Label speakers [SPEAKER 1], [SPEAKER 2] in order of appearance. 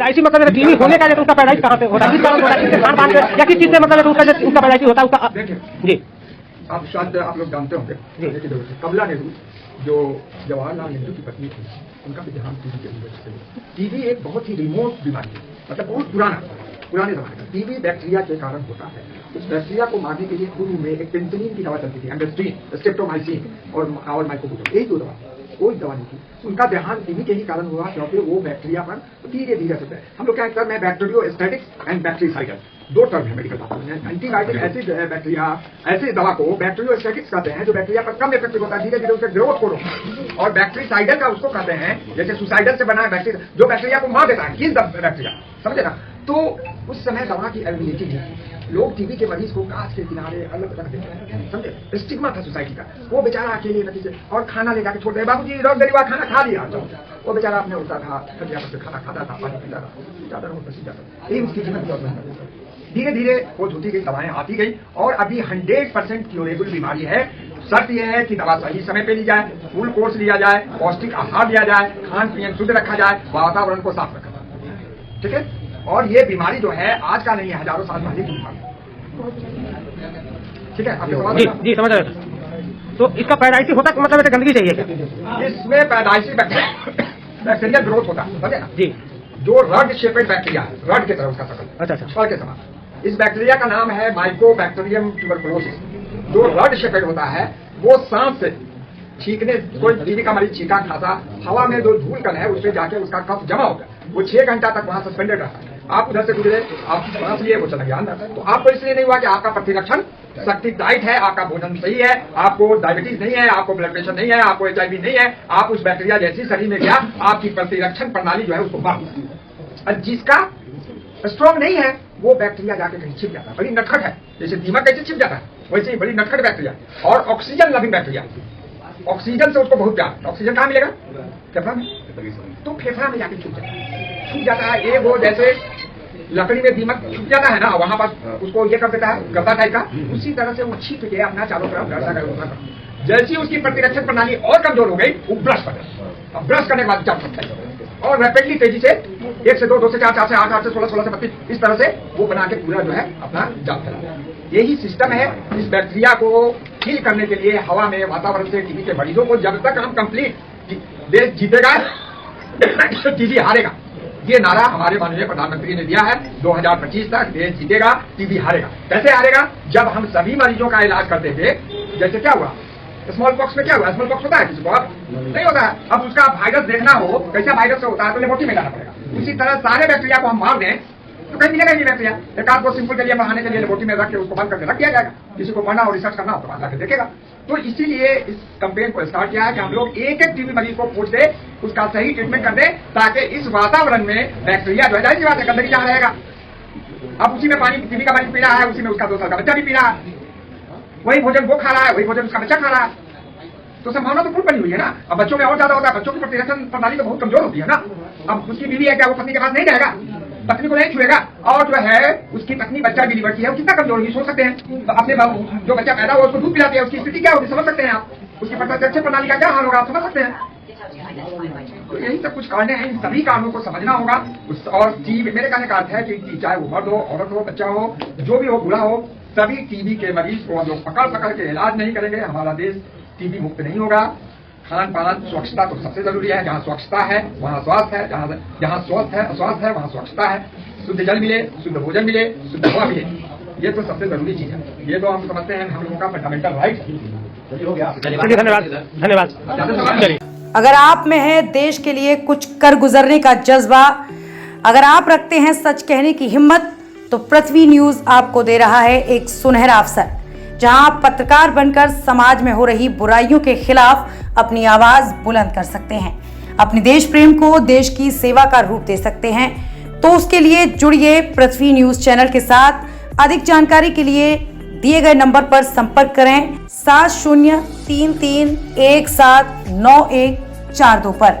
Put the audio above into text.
[SPEAKER 1] पैदाइशी मतलब टीवी होने का उसका पैदाइश कहाँ से होता है, किस कारण होता है, किससे खान पान या किस चीज से मतलब उसका पैदाइशी होता है उसका।
[SPEAKER 2] देखिए
[SPEAKER 1] जी
[SPEAKER 2] आप शायद आप लोग जानते होंगे कमला नेहरू जो जवाहरलाल नेहरू की पत्नी थी, उनका भी देहांत टीबी के वजह से हुआ। टीबी एक बहुत ही रिमोट बीमारी है, मतलब बहुत पुराने जमाने का। टीबी बैक्टीरिया के कारण होता है। उस बैक्टीरिया को मारने के लिए शुरू में एक पेनिसिलिन की दवा चलती थी, एम्बेस्ट्रीन, स्ट्रेप्टोमाइसिन और माइकोबुटम, यही दो दवा, कोई दवा नहीं थी। उनका देहांत टीबी के ही कारण हुआ, क्योंकि वो बैक्टीरिया पर धीरे धीरे होता है। हम लोग क्या टर्म है, बैक्टीरियोस्टैटिक्स एंड बैक्टीरिसाइडल, दो टर्म है मेडिकल भाषा में। एंटीबायोटिक ऐसी बैक्टीरिया ऐसी दवा को बैक्टीरियोस्टैटिक्स कहते हैं, जो बैक्टीरिया पर कम इफेक्टिव होता है, धीरे धीरे उसके ग्रोथ को रोकता है। और बैक्टीरिसाइडल का उसको कहते हैं, जैसे सुसाइडल से बना है बैक्टीरिया, जो बैक्टीरिया को मार देता है, किल द बैक्टीरिया, समझे ना। तो उस समय दवा की अवेलेबिलिटी नहीं, लोग टीबी के मरीज को कांच के किनारे अलग रख देते हैं, समझे। स्टिग्मा था सोसाइटी का, वो बेचारा अकेले नतीजे और खाना ले जाके छोड़ दे, बाबूजी रोक गरीबा खाना खा लिया, वो बेचारा अपने उड़ता था, खटिया पर खाना खाता था, पानी पीता था, ज्यादा यही उसकी जीवन। धीरे धीरे वो होती गई, दवाएं आती गई, और अभी 100% क्योरेबल बीमारी है। शर्त यह है कि दवा सही समय पे ली जाए, फुल कोर्स लिया जाए, पौष्टिक आहार लिया जाए, खान पीन शुद्ध रखा जाए, वातावरण को साफ रखा जाए, ठीक है। और ये बीमारी जो है आज का नहीं है, हजारों साल पहले की बीमारी, ठीक है। आपके सवाल
[SPEAKER 1] जी समझ रहे हैं। तो इसका पैदाइशी होता मतलब ऐसे गंदगी चाहिए क्या?
[SPEAKER 2] इसमें पैदाइशी बैक्टीरियल ग्रोथ होता है, समझे ना
[SPEAKER 1] जी।
[SPEAKER 2] जो रड शेपेड बैक्टीरिया है, रड की तरह उसका शकल,
[SPEAKER 1] अच्छा
[SPEAKER 2] फल के समान। इस बैक्टीरिया का नाम है माइकोबैक्टीरियम ट्यूबरकुलोसिस। जो रड शेपेड होता है वो सांस से छींकने, कोई टीबी का मरीज छींका खासा, हवा में जो धूल कण है उससे जाके उसका कफ जमा होता है, वो 6 घंटा तक वहां सस्पेंडेड रहता है। आप उधर से गुजरे, आप सांस लिए, वो चला गया अंदर। तो आपको इसलिए नहीं हुआ कि आपका प्रतिरक्षण शक्ति टाइट है, आपका भोजन सही है, आपको डायबिटीज नहीं है, आपको ब्लड प्रेशर नहीं है, आपको HIV नहीं है, आप उस बैक्टीरिया जैसी शरीर में गया, आपकी प्रतिरक्षण प्रणाली जो है उसको मार दी। और जिसका स्ट्रॉन्ग नहीं है वो बैक्टीरिया जाके कहीं छिप जाता है, बड़ी नटखट है, जैसे दीमक कैसे छिप जाता है वैसे ही बड़ी नटखट बैक्टीरिया। और ऑक्सीजन लविंग बैक्टीरिया, ऑक्सीजन से उसको बहुत प्यार। ऑक्सीजन कहाँ मिलेगा? फेफड़ा में, तो फेफड़ा में जाके छुप जाता है। एक वो जैसे लकड़ी में दीमक छुप जाता है ना, वहां पर उसको ये कर देता है गद्दा टाइप का, उसी तरह से वो छिप के अपना चारों तरफ गर्दा। जैसी उसकी प्रतिरक्षण प्रणाली और कमजोर हो गई, वो ब्रश कर, अब ब्रश करने के बाद जब सकता है और रैपिडली तेजी से 1 से 2, 2 से 4, 4 से 8, 8 से 16, 16 से 32, इस तरह से वो बना के पूरा जो है अपना जाप चला। यही सिस्टम है। इस बैक्टीरिया को किल करने के लिए हवा में, वातावरण से टीबी के मरीजों को जब तक हम कंप्लीट देश जीतेगा टीबी हारेगा, ये नारा हमारे माननीय प्रधानमंत्री ने दिया है। 2025 तक देश जीतेगा, टीबी हारेगा। कैसे हारेगा? जब हम सभी मरीजों का इलाज करते थे, जैसे क्या हुआ स्मॉल पॉक्स में, क्या हुआ स्मॉल पॉक्स होता है किसी को? अब नहीं होता है। अब उसका वायरस देखना हो कैसा वायरस से होता है तो लेबोरेटरी में जाना पड़ेगा। उसी तरह सारे बैक्टीरिया को हम मार दें तो कहीं मिलेगा नहीं बैक्टीरिया। एक आध को सिंपल के लिए बढ़ाने के लिए लेबोरेटरी में रख के उसको बंद करके रख दिया जाएगा। किसी को पढ़ना और रिसर्च करना हो तो जाकर देखेगा। तो इसीलिए इस कैंपेन को स्टार्ट किया है कि हम लोग एक एक टीबी मरीज को खोज दे, उसका सही ट्रीटमेंट कर दे, ताकि इस वातावरण में बैक्टीरिया जो है, जाहिर सी बात है गंदगी जहाँ रहेगा। अब उसी में पानी टीबी का मरीज पी रहा है, उसी में उसका 2 साल का बच्चा भी पी रहा है, वही भोजन वो खा रहा है, वही भोजन उसका बच्चा खा रहा है, तो संभावना तो खूब बनी हुई है ना। अब बच्चों में और ज्यादा होता है, बच्चों की प्रतिरक्षण प्रणाली तो बहुत कमजोर होती है ना। अब उसकी बीवी है, क्या वो पत्नी के पास नहीं रहेगा, पत्नी को नहीं छुएगा, और जो है उसकी पत्नी बच्चा डिलीवर की है, वो कितना कमजोर होगी सोच सकते हैं। तो अपने जो बच्चा पैदा हुआ उसको दूध पिलाती है, उसकी स्थिति क्या होगी समझ सकते हैं आप, उसकी प्रतिरक्षण प्रणाली का क्या हाल होगा आप समझ सकते हैं। तो यही सब कुछ कारण है, इन सभी कारणों को समझना होगा। और टीबी, मेरे कहने का अर्थ है कि चाहे वो मर्द हो, औरत हो, बच्चा हो, जो भी हो, बूढ़ा हो, सभी टीबी के मरीज को हम लोग पकड़ के इलाज नहीं करेंगे, हमारा देश टीबी मुक्त नहीं होगा। खान पान, स्वच्छता तो सबसे जरूरी है। जहाँ स्वच्छता है वहाँ स्वास्थ्य है, जहाँ स्वास्थ्य है वहाँ स्वच्छता है। शुद्ध जल मिले, शुद्ध भोजन मिले, शुद्ध हवा मिले, ये तो सबसे जरूरी चीज है। ये तो हम समझते हैं हम लोगों का फंडामेंटल राइट है। हो गया,
[SPEAKER 1] धन्यवाद।
[SPEAKER 3] अगर आप में है देश के लिए कुछ कर गुजरने का जज्बा, अगर आप रखते हैं सच कहने की हिम्मत, तो पृथ्वी न्यूज आपको दे रहा है एक सुनहरा अवसर, जहां आप पत्रकार बनकर समाज में हो रही बुराइयों के खिलाफ अपनी आवाज बुलंद कर सकते हैं, अपने देश प्रेम को देश की सेवा का रूप दे सकते हैं। तो उसके लिए जुड़िए पृथ्वी न्यूज चैनल के साथ। अधिक जानकारी के लिए दिए गए नंबर पर संपर्क करें 7033179142 पर।